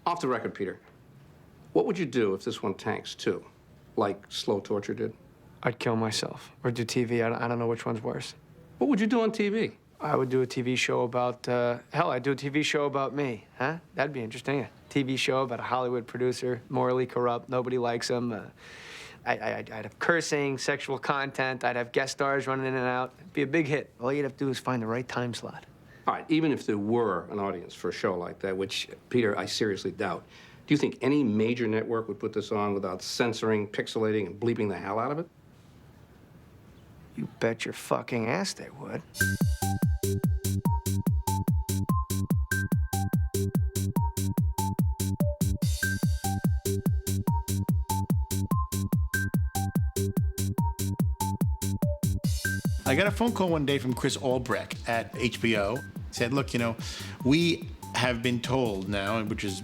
Off the record, Peter. What would you do if this one tanks, too? Like Slow Torture did? I'd kill myself or do TV. I don't know which one's worse. What would you do on TV? I would do a TV show about, hell, I'd do a TV show about me, huh? That'd be interesting. A TV show about a Hollywood producer, morally corrupt, nobody likes him. I'd have cursing, sexual content. I'd have guest stars running in and out. It'd be a big hit. All you'd have to do is find the right time slot. All right, even if there were an audience for a show like that, which, Peter, I seriously doubt, do you think any major network would put this on without censoring, pixelating, and bleeping the hell out of it? You bet your fucking ass they would. I got a phone call one day from Chris Albrecht at HBO. Said, look, we have been told now, which is,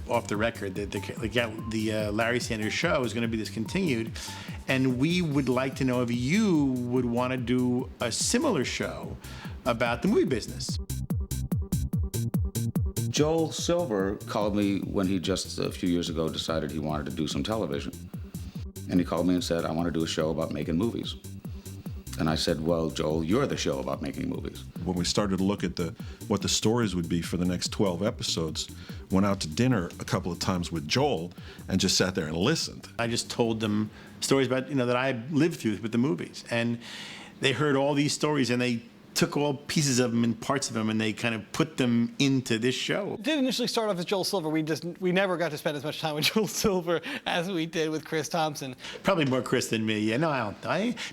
off the record, that the Larry Sanders Show is going to be discontinued, and we would like to know if you would want to do a similar show about the movie business. Joel Silver called me when he just a few years ago decided he wanted to do some television. And he called me and said, I want to do a show about making movies. And I said, well, Joel, you're the show about making movies. When we started to look at what the stories would be for the next 12 episodes, went out to dinner a couple of times with Joel and just sat there and listened. I just told them stories about, that I lived through with the movies. And they heard all these stories and they took all pieces of them and parts of them and they kind of put them into this show. It did initially start off as Joel Silver. We never got to spend as much time with Joel Silver as we did with Chris Thompson. Probably more Chris than me. Yeah, no, I don't.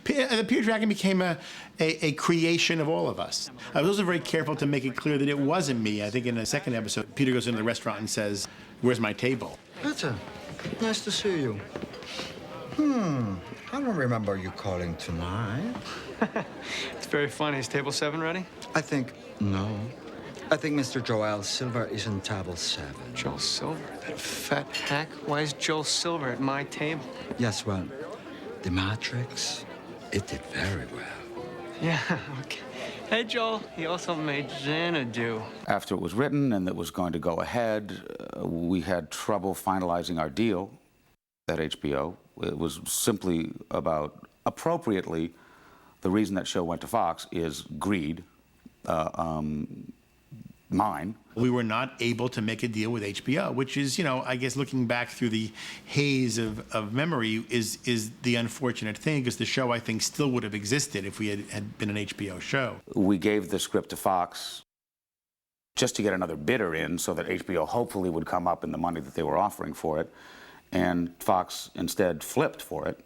The Peter Dragon became a creation of all of us. I was also very careful to make it clear that it wasn't me. I think in the second episode, Peter goes into the restaurant and says, "Where's my table?" Peter, nice to see you. I don't remember you calling tonight. It's very funny. Is table 7 ready? No. I think Mr. Joel Silver is on table 7. Joel Silver? That fat hack? Why is Joel Silver at my table? Yes, well, The Matrix, it did very well. Yeah, okay. Hey, Joel, he also made Xanadu. After it was written and it was going to go ahead, we had trouble finalizing our deal at HBO. It was simply about, appropriately, the reason that show went to Fox is greed, mine. We were not able to make a deal with HBO, which is, I guess looking back through the haze of memory is the unfortunate thing, because the show, I think, still would have existed if we had been an HBO show. We gave the script to Fox just to get another bidder in so that HBO hopefully would come up in the money that they were offering for it. And Fox instead flipped for it.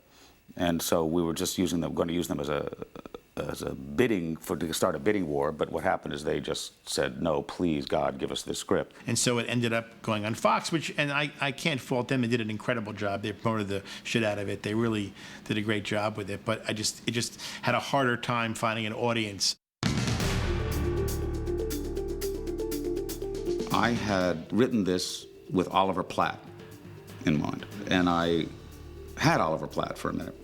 And so we were just going to use them as a bidding, to start a bidding war. But what happened is they just said, no, please, God, give us this script. And so it ended up going on Fox, and I can't fault them. They did an incredible job. They promoted the shit out of it. They really did a great job with it. But it just had a harder time finding an audience. I had written this with Oliver Platt in mind. And I had Oliver Platt for a minute.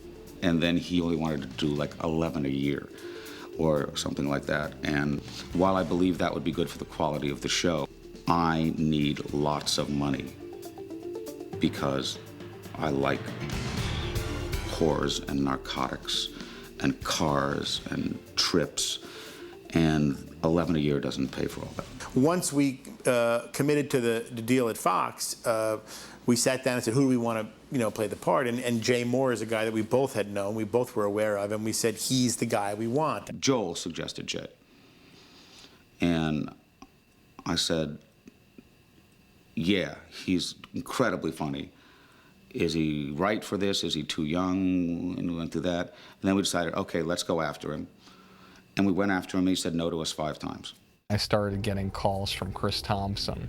And then he only wanted to do like 11 a year or something like that. And while I believe that would be good for the quality of the show, I need lots of money because I like whores and narcotics and cars and trips, and 11 a year doesn't pay for all that. Once we committed to the deal at Fox, we sat down and said, who do we want to, play the part? And Jay Mohr is a guy that we both had known, we both were aware of, and we said, he's the guy we want. Joel suggested Jay. And I said, yeah, he's incredibly funny. Is he right for this? Is he too young? And we went through that. And then we decided, okay, let's go after him. And we went after him, and he said no to us 5 times. I started getting calls from Chris Thompson.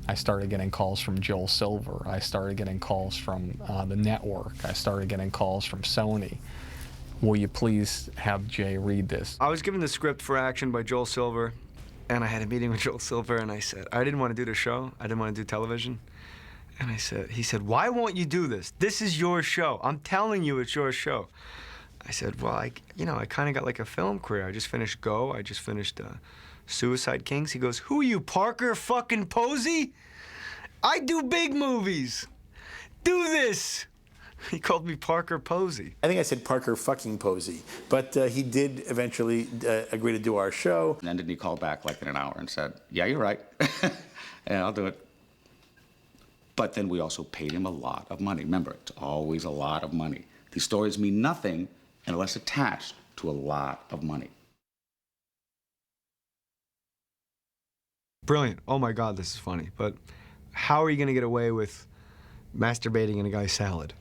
I started getting calls from Joel Silver. I started getting calls from the network. I started getting calls from Sony. Will you please have Jay read this? I was given the script for Action by Joel Silver, and I had a meeting with Joel Silver, and I said, I didn't want to do the show. I didn't want to do television. And he said, why won't you do this? This is your show. I'm telling you it's your show. I said, well, I kind of got like a film career. I just finished Go. I just finished Suicide Kings. He goes, who are you, Parker fucking Posey? I do big movies. Do this. He called me Parker Posey. I think I said Parker fucking Posey, but he did eventually agree to do our show. And then didn't he call back like in an hour and said, yeah, you're right. Yeah, I'll do it. But then we also paid him a lot of money. Remember, it's always a lot of money. These stories mean nothing unless attached to a lot of money. Brilliant. Oh my God, this is funny. But how are you going to get away with masturbating in a guy's salad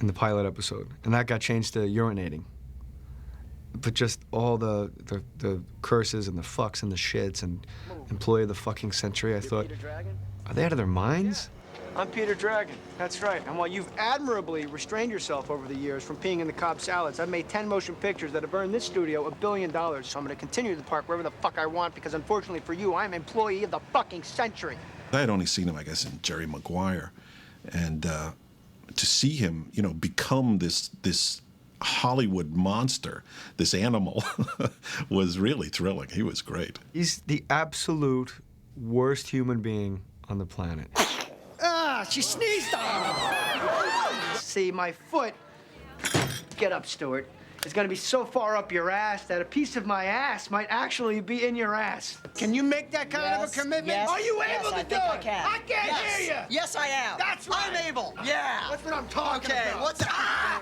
in the pilot episode? And that got changed to urinating. But just all the curses and the fucks and the shits and employee of the fucking century, I thought, are they out of their minds? I'm Peter Dragon. That's right. And while you've admirably restrained yourself over the years from peeing in the Cobb salads, I've made 10 motion pictures that have earned this studio $1 billion. So I'm going to continue to park wherever the fuck I want because, unfortunately for you, I'm employee of the fucking century. I had only seen him, I guess, in Jerry Maguire, and to see him, you know, become this Hollywood monster, this animal, was really thrilling. He was great. He's the absolute worst human being on the planet. Ah, she sneezed on me. See, my foot, get up, Stuart, is gonna be so far up your ass that a piece of my ass might actually be in your ass. Can you make that kind of a commitment? Yes, Are you yes, able to I do think it? I can. I can't Yes. hear you. Yes, I am. That's right. I'm able. Yeah. That's what I'm talking Okay, about. what's ah!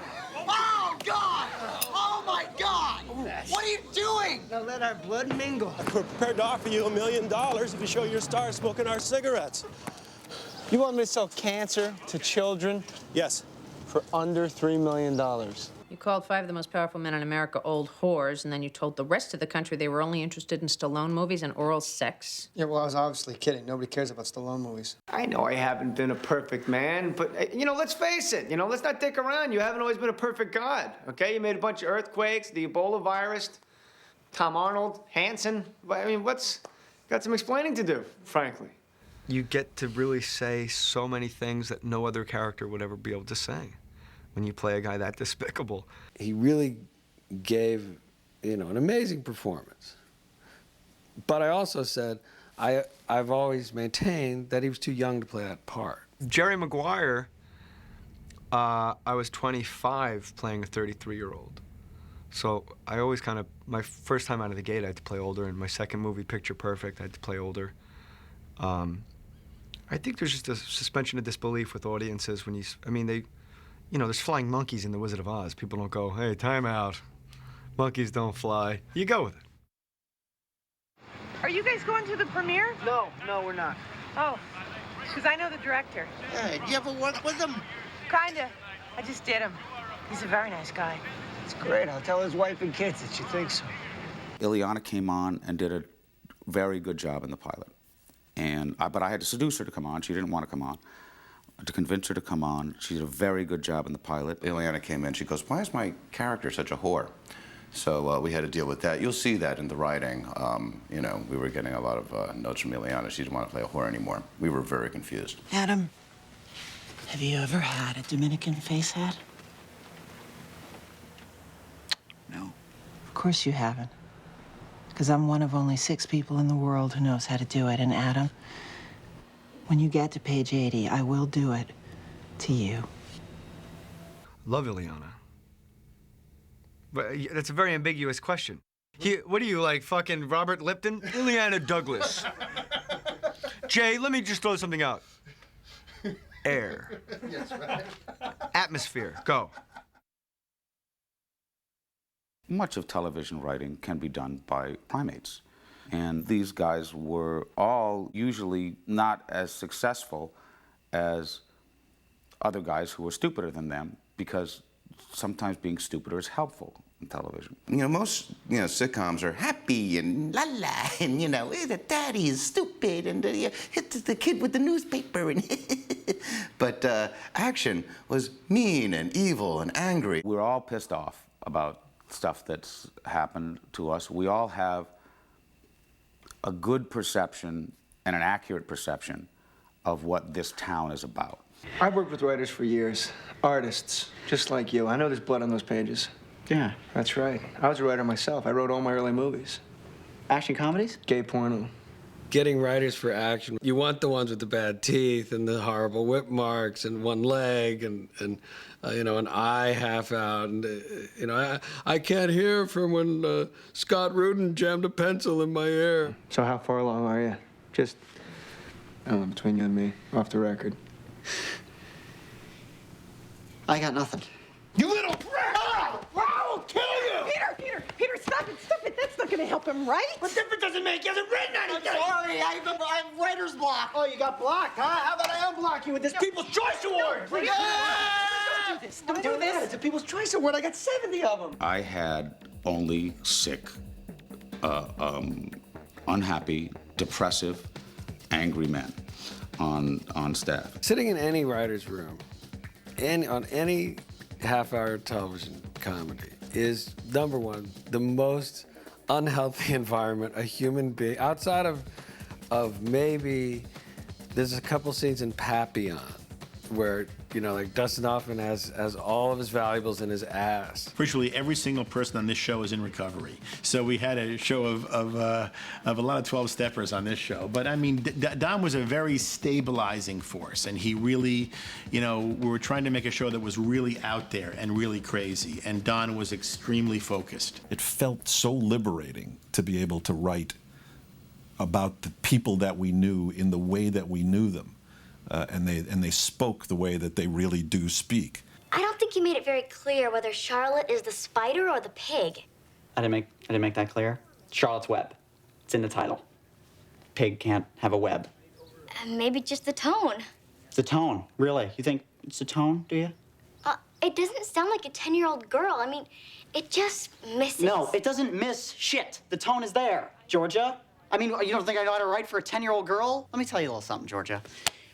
Oh, God! Oh, my God! What are you doing? Now let our blood mingle. We're prepared to offer you $1 million if you show your star smoking our cigarettes. You want me to sell cancer to children Yes. for under $3 million? You called 5 of the most powerful men in America old whores, and then you told the rest of the country they were only interested in Stallone movies and oral sex. Yeah, well, I was obviously kidding. Nobody cares about Stallone movies. I know I haven't been a perfect man, but, you know, let's face it. You know, let's not dick around. You haven't always been a perfect god, okay? You made a bunch of earthquakes, the Ebola virus, Tom Arnold, Hanson. I mean, got some explaining to do, frankly. You get to really say so many things that no other character would ever be able to say when you play a guy that despicable. He really gave, you know, an amazing performance. But I also said, I've always maintained that he was too young to play that part. Jerry Maguire, I was 25 playing a 33-year-old. So I always kind of, my first time out of the gate, I had to play older, and my second movie, Picture Perfect, I had to play older. I think there's just a suspension of disbelief with audiences when you know, there's flying monkeys in The Wizard of Oz. People don't go, hey, time out. Monkeys don't fly. You go with it. Are you guys going to the premiere? No, we're not. Oh, because I know the director. Hey, you ever work with him? Kinda. I just did him. He's a very nice guy. It's great. I'll tell his wife and kids that you think so. Illeana came on and did a very good job in the pilot. But I had to seduce her to come on. She didn't want to come on. To convince her to come on. She did a very good job in the pilot. Illeana came in. She goes, why is my character such a whore? So we had to deal with that. You'll see that in the writing. You know, we were getting a lot of notes from Illeana. She didn't want to play a whore anymore. We were very confused. Adam, have you ever had a Dominican face hat? No. Of course you haven't. Because I'm one of only 6 people in the world who knows how to do it. And Adam, when you get to page 80, I will do it to you. Love Illeana. But that's a very ambiguous question. What are you, like fucking Robert Lipton? Illeana Douglas. Jay, let me just throw something out. Air. Yes, right. Atmosphere. Go. Much of television writing can be done by primates. And these guys were all usually not as successful as other guys who were stupider than them, because sometimes being stupider is helpful in television. You know, most, sitcoms are happy and la-la, and, the daddy is stupid, and it's the kid with the newspaper, and but action was mean and evil and angry. We're all pissed off about stuff that's happened to us. We all have a good perception and an accurate perception of what this town is about. I've worked with writers for years, artists, just like you. I know there's blood on those pages. Yeah. That's right. I was a writer myself. I wrote all my early movies. Action comedies? Gay porno. getting writers for action, you want the ones with the bad teeth and the horrible whip marks and one leg and you know, an eye half out. And, you know, I can't hear from when Scott Rudin jammed a pencil in my ear. So how far along are you? Just, I don't know, between you and me, off the record. I got nothing. You little brat! Oh, I'll kill you! Peter, stop it. That's not gonna help him, right? What difference does it make? He hasn't written anything! I'm sorry, I have writer's block. Oh, you got blocked, huh? How about I unblock you with this People's Choice Award? Don't do this. Don't do this. It's a People's Choice Award. I got 70 of them. I had only sick, unhappy, depressive, angry men on staff. Sitting in any writer's room, on any half-hour television comedy is, number one, the most unhealthy environment a human being, outside of maybe, there's a couple scenes in Papillon where, you know, like Dustin Hoffman has all of his valuables in his ass. Virtually every single person on this show is in recovery. So we had a show of a lot of 12-steppers on this show. But I mean, Don was a very stabilizing force, and he really, you know, we were trying to make a show that was really out there and really crazy, and Don was extremely focused. It felt so liberating to be able to write about the people that we knew in the way that we knew them. And they spoke the way that they really do speak. I don't think you made it very clear whether Charlotte is the spider or the pig. I didn't make that clear. Charlotte's web. It's in the title. Pig can't have a web. Maybe just the tone. It's the tone, really. You think it's the tone, do you? It doesn't sound like a 10-year-old girl. I mean, it just misses. No, it doesn't miss shit. The tone is there, Georgia. I mean, you don't think I know how to write for a 10-year-old girl? Let me tell you a little something, Georgia.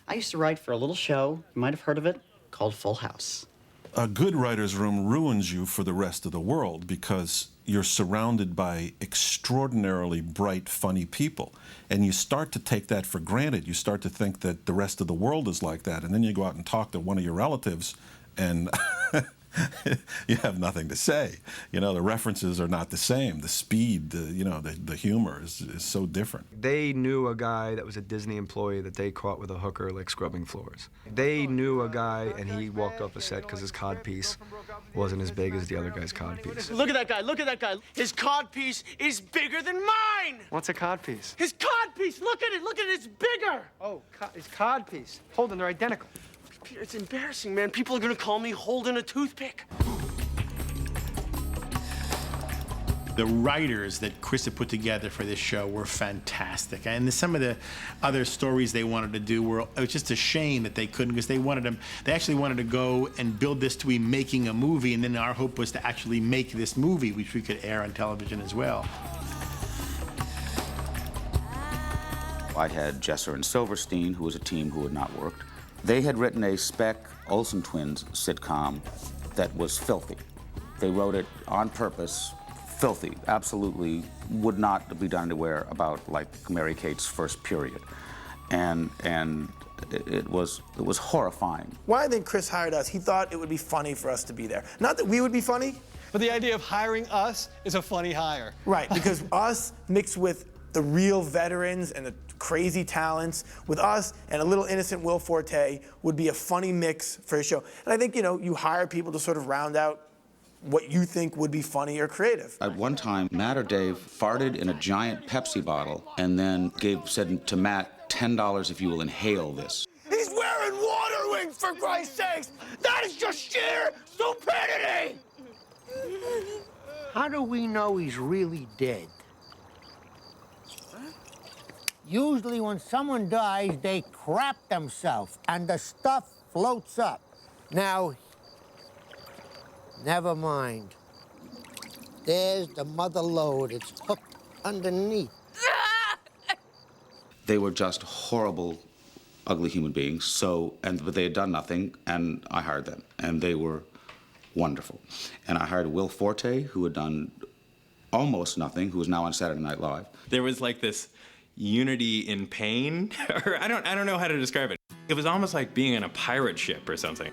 I used to write for a little show, you might have heard of it, called Full House. A good writer's room ruins you for the rest of the world because you're surrounded by extraordinarily bright, funny people. And you start to take that for granted. You start to think that the rest of the world is like that. And then you go out and talk to one of your relatives and you have nothing to say. You know, the references are not the same. The speed, the humor is so different. They knew a guy that was a Disney employee that they caught with a hooker, like scrubbing floors. They knew a guy, and he walked off the set because his codpiece wasn't as big as the other guy's codpiece. Look at that guy, look at that guy. His codpiece is bigger than mine! What's a codpiece? His codpiece, look at it, it's bigger! Oh, his codpiece. Holden, they're identical. Peter, it's embarrassing, man. People are gonna call me holding a toothpick. The writers that Chris had put together for this show were fantastic. And some of the other stories they wanted to do it was just a shame that they couldn't, because they actually wanted to go and build this to be making a movie, and then our hope was to actually make this movie, which we could air on television as well. I had Jesser and Silverstein, who was a team who had not worked. They had written a spec Olsen Twins sitcom that was filthy. They wrote it on purpose, filthy, absolutely would not be done anywhere about like Mary-Kate's first period. And it was horrifying. Why I think Chris hired us, he thought it would be funny for us to be there. Not that we would be funny. But the idea of hiring us is a funny hire. Right, because us mixed with the real veterans and the crazy talents, with us and a little innocent Will Forte, would be a funny mix for a show. And I think, you hire people to sort of round out what you think would be funny or creative. At one time, Matt or Dave farted in a giant Pepsi bottle and then said to Matt, $10 if you will inhale this. He's wearing water wings, for Christ's sakes! That is just sheer stupidity! How do we know he's really dead? Usually when someone dies, they crap themselves and the stuff floats up. Now, never mind. There's the mother lode. It's hooked underneath. They were just horrible, ugly human beings. But they had done nothing, and I hired them, and they were wonderful. And I hired Will Forte, who had done almost nothing, who is now on Saturday Night Live. There was like this unity in pain, or I don't know how to describe it. It was almost like being on a pirate ship or something.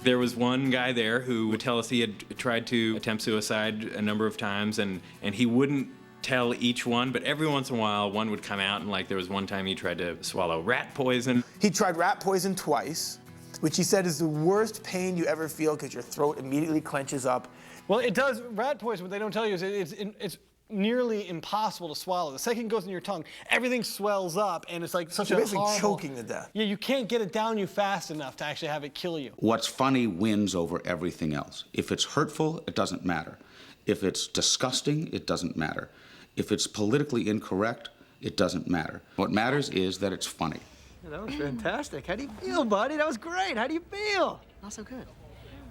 There was one guy there who would tell us he had tried to attempt suicide a number of times, and he wouldn't tell each one, but every once in a while, one would come out, and like there was one time he tried to swallow rat poison. He tried rat poison twice, which he said is the worst pain you ever feel because your throat immediately clenches up. Well, it does. Rat poison, what they don't tell you is it's nearly impossible to swallow. The second it goes in your tongue, everything swells up, and it's like such You're a basically horrible... choking to death. Yeah, you can't get it down you fast enough to actually have it kill you. What's funny wins over everything else. If it's hurtful, it doesn't matter. If it's disgusting, it doesn't matter. If it's politically incorrect, it doesn't matter. What matters is that it's funny. Yeah, that was fantastic. How do you feel, buddy? That was great. How do you feel? Not so good.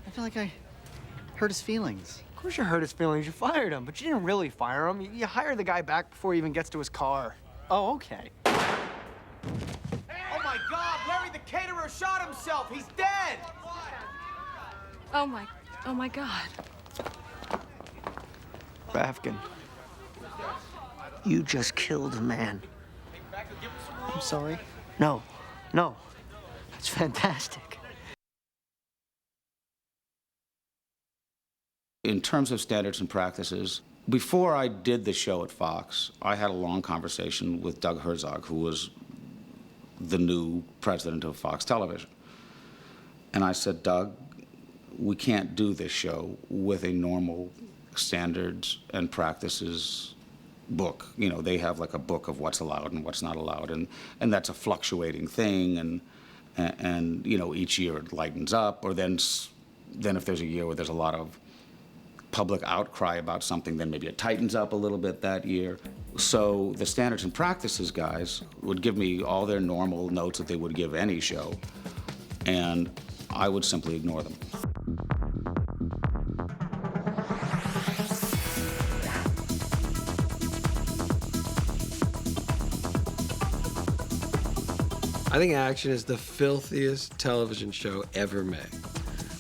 I feel like I hurt his feelings. Of course you hurt his feelings. You fired him, but you didn't really fire him. You hired the guy back before he even gets to his car. Oh, okay. Oh my God, Larry the caterer shot himself. He's dead. Oh my God. Rafkin, you just killed a man. I'm sorry. No, that's fantastic. In terms of standards and practices, before I did the show at Fox, I had a long conversation with Doug Herzog, who was the new president of Fox Television. And I said, Doug, we can't do this show with a normal standards and practices book. You know, they have like a book of what's allowed and what's not allowed, and that's a fluctuating thing, and you know, each year it lightens up, or then if there's a year where there's a lot of public outcry about something, then maybe it tightens up a little bit that year. So the standards and practices guys would give me all their normal notes that they would give any show, and I would simply ignore them. I think Action is the filthiest television show ever made.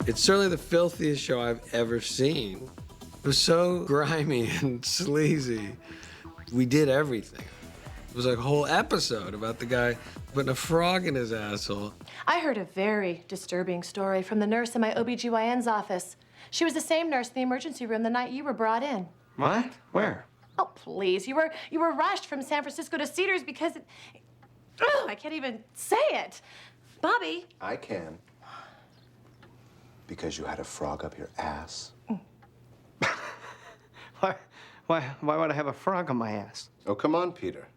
It's certainly the filthiest show I've ever seen. It was so grimy and sleazy. We did everything. It was like a whole episode about the guy putting a frog in his asshole. I heard a very disturbing story from the nurse in my OBGYN's office. She was the same nurse in the emergency room the night you were brought in. What? Where? Oh, please. You were rushed from San Francisco to Cedars because I can't even say it. Bobby. I can. Because you had a frog up your ass. Why would I have a frog on my ass? Oh, come on, Peter.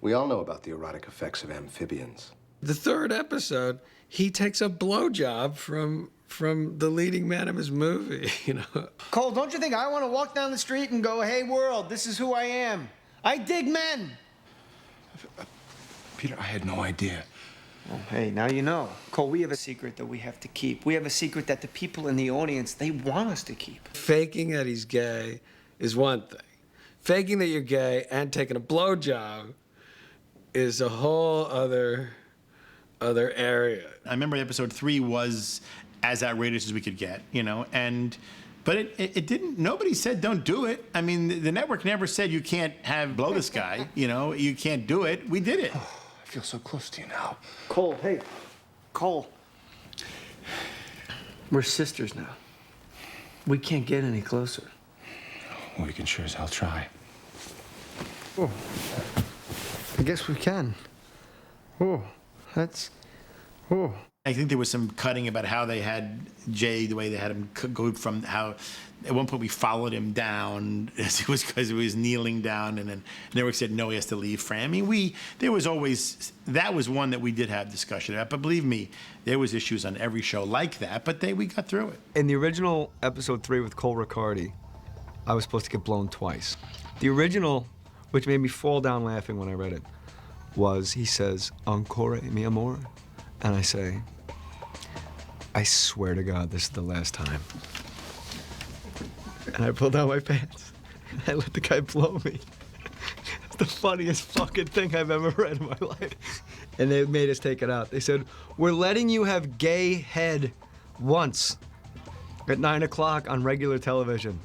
We all know about the erotic effects of amphibians. The third episode, he takes a blowjob from the leading man of his movie, you know. Cole, don't you think I want to walk down the street and go, hey, world, this is who I am? I dig men. Peter, I had no idea. Well, hey, now you know. Cole, we have a secret that we have to keep. We have a secret that the people in the audience, they want us to keep. Faking that he's gay is one thing. Faking that you're gay and taking a blowjob is a whole other area. I remember episode 3 was as outrageous as we could get, you know, but it didn't, nobody said don't do it. I mean, the network never said you can't blow this guy, you know, you can't do it. We did it. I feel so close to you now. Cole, hey. Cole. We're sisters now. We can't get any closer. Well, we can sure as hell try. Oh. I guess we can. Oh, that's... Oh. I think there was some cutting about how they had Jay, the way they had him go from how, at one point we followed him down because he was kneeling down, and then network said no, he has to leave frame. I mean, there was always, that was one that we did have discussion about, but believe me, there was issues on every show like that, but we got through it. In the original episode 3 with Cole Riccardi, I was supposed to get blown twice. The original, which made me fall down laughing when I read it, was he says, "Encore, mi amor," and I say, "I swear to God, this is the last time." And I pulled down my pants. And I let the guy blow me. It's the funniest fucking thing I've ever read in my life. And they made us take it out. They said, "We're letting you have gay head once at 9 o'clock on regular television.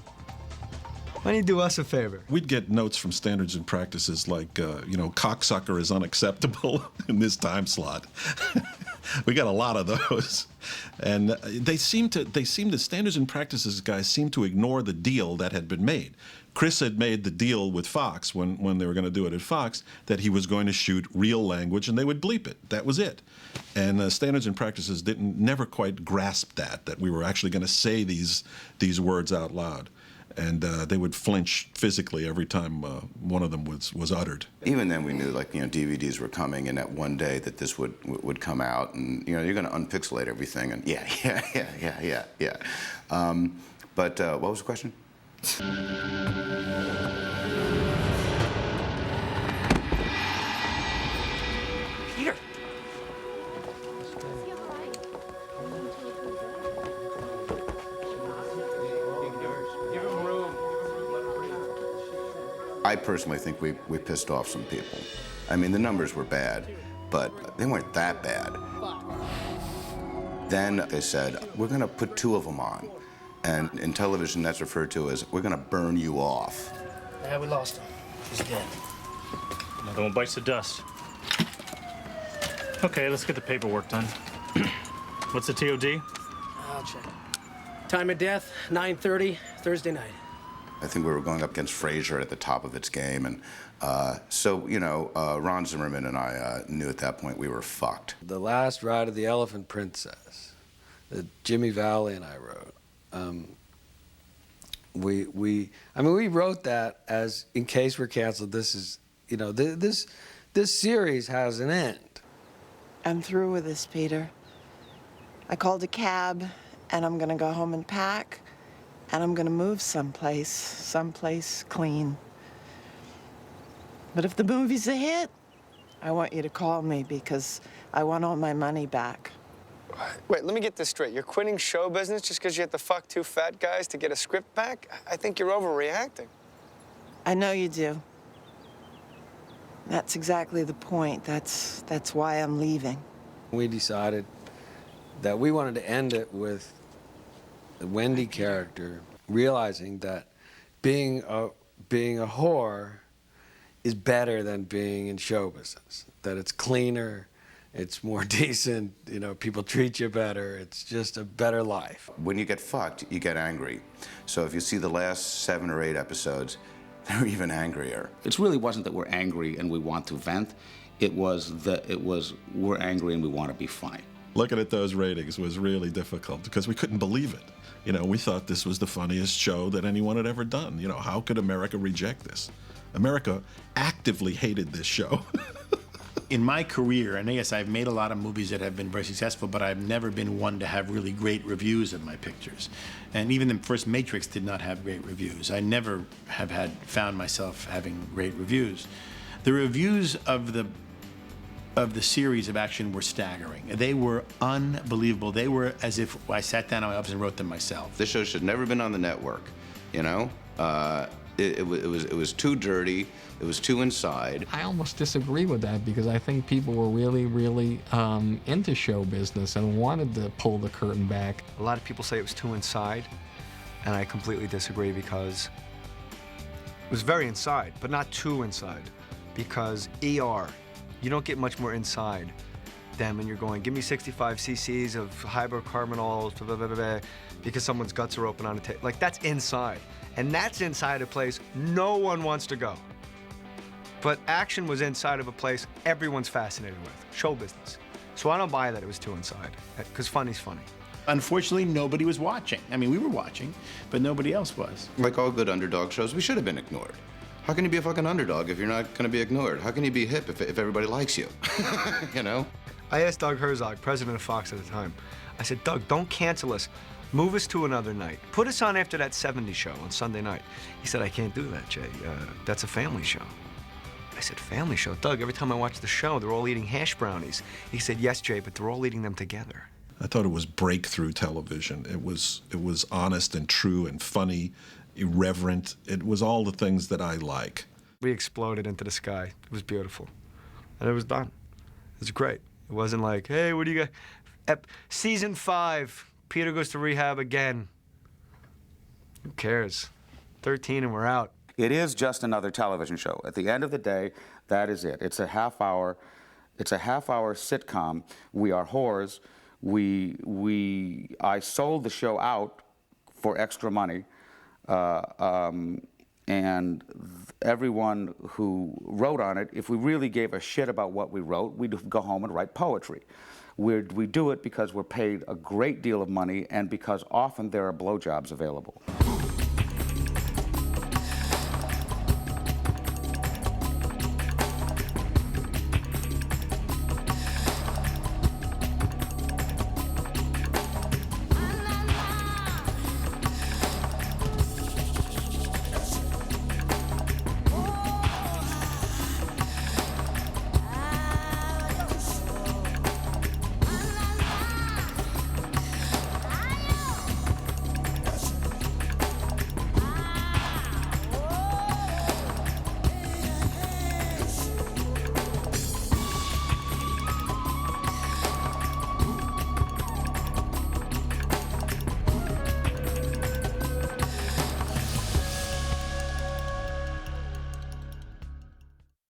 Why don't you do us a favor?" We'd get notes from standards and practices like, you know, cocksucker is unacceptable in this time slot. We got a lot of those, and they seem to standards and practices guys seem to ignore the deal that had been made. Chris had made the deal with Fox when they were going to do it at Fox that he was going to shoot real language and they would bleep it. That was it. And standards and practices never quite grasped that we were actually going to say these words out loud. And they would flinch physically every time one of them was uttered. Even then, we knew, like, DVDs were coming, and that one day that this would come out, and you're going to unpixelate everything, and yeah. But what was the question? Peter. I personally think we pissed off some people. I mean, the numbers were bad, but they weren't that bad. Then they said, we're going to put 2 of them on. And in television, that's referred to as, we're going to burn you off. Yeah, we lost him. He's dead. Another one bites the dust. Okay, let's get the paperwork done. What's the TOD? I'll check. Time of death, 9:30, Thursday night. I think we were going up against Frasier at the top of its game. And so, Ron Zimmerman and I knew at that point we were fucked. The Last Ride of the Elephant Princess that Jimmy Valley and I wrote. We wrote that as, in case we're canceled, this is, this series has an end. I'm through with this, Peter. I called a cab, and I'm gonna go home and pack, and I'm gonna move someplace clean. But if the movie's a hit, I want you to call me because I want all my money back. Wait, let me get this straight. You're quitting show business just because you have to fuck 2 fat guys to get a script back? I think you're overreacting. I know you do. That's exactly the point. That's why I'm leaving. We decided that we wanted to end it with the Wendy character realizing that being a whore is better than being in show business, that it's cleaner, it's more decent, people treat you better, it's just a better life. When you get fucked, you get angry. So if you see the last 7 or 8 episodes, they're even angrier. It really wasn't that we're angry and we want to vent. It was we're angry and we want to be funny. Looking at those ratings was really difficult because we couldn't believe it. We thought this was the funniest show that anyone had ever done. How could America reject this? America actively hated this show. In my career, and yes, I've made a lot of movies that have been very successful, but I've never been one to have really great reviews of my pictures. And even the first Matrix did not have great reviews. I never have found myself having great reviews. The reviews of the series of action were staggering. They were unbelievable. They were as if I sat down in my office and wrote them myself. This show should have never been on the network, It was too dirty. It was too inside. I almost disagree with that because I think people were really, really into show business and wanted to pull the curtain back. A lot of people say it was too inside, and I completely disagree because it was very inside, but not too inside. Because ER, you don't get much more inside than when you're going, give me 65 cc's of hydrocarbonol, blah, blah, blah, blah, because someone's guts are open on a table. Like, that's inside. And that's inside a place no one wants to go. But action was inside of a place everyone's fascinated with, show business. So I don't buy that it was too inside, because funny's funny. Unfortunately, nobody was watching. I mean, we were watching, but nobody else was. Like all good underdog shows, we should have been ignored. How can you be a fucking underdog if you're not going to be ignored? How can you be hip if everybody likes you? I asked Doug Herzog, president of Fox at the time, I said, Doug, don't cancel us. Move us to another night. Put us on after that 70s show on Sunday night. He said, I can't do that, Jay. That's a family show. I said, family show? Doug, every time I watch the show, they're all eating hash brownies. He said, yes, Jay, but they're all eating them together. I thought it was breakthrough television. It was honest and true and funny, irreverent. It was all the things that I like. We exploded into the sky. It was beautiful. And it was done. It was great. It wasn't like, hey, what do you got? Season 5, Peter goes to rehab again. Who cares? 13 and we're out. It is just another television show. At the end of the day, that is it. It's a half hour It's a half-hour sitcom. We are whores. I sold the show out for extra money, and everyone who wrote on it, if we really gave a shit about what we wrote, we'd go home and write poetry. We do it because we're paid a great deal of money and because often there are blowjobs available.